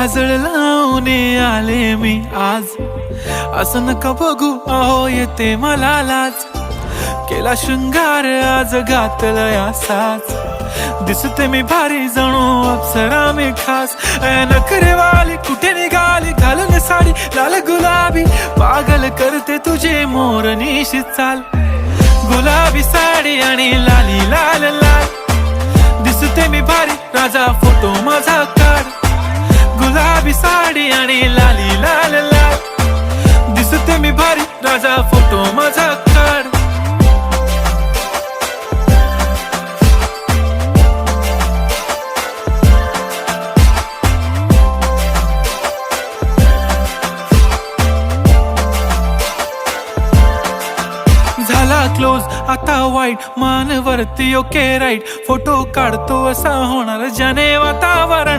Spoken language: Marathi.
काजळ लावून आले मी आज, असं नका बघू अहो येते मला लाज. केला शृंगार आज घातला साज, दिसते मी भारी जणू अप्सरा मी खास. नखरेवाली कुठे निघाली घालून साडी लाल गुलाबी, पागल करते तुझे मोरनीशी चाल. गुलाबी साडी आणि लाली लाल लाल, दिसते मी भारी राजा फोटो माझा काढ. गुलाबी साडी आणि लाली लाल लाल, दिसते मी भारी राजा फोटो माझा काढ. झाला क्लोज आता वाईट, मान वरती ओके राईट, फोटो काढतो असा होणार ज्याने वातावरण.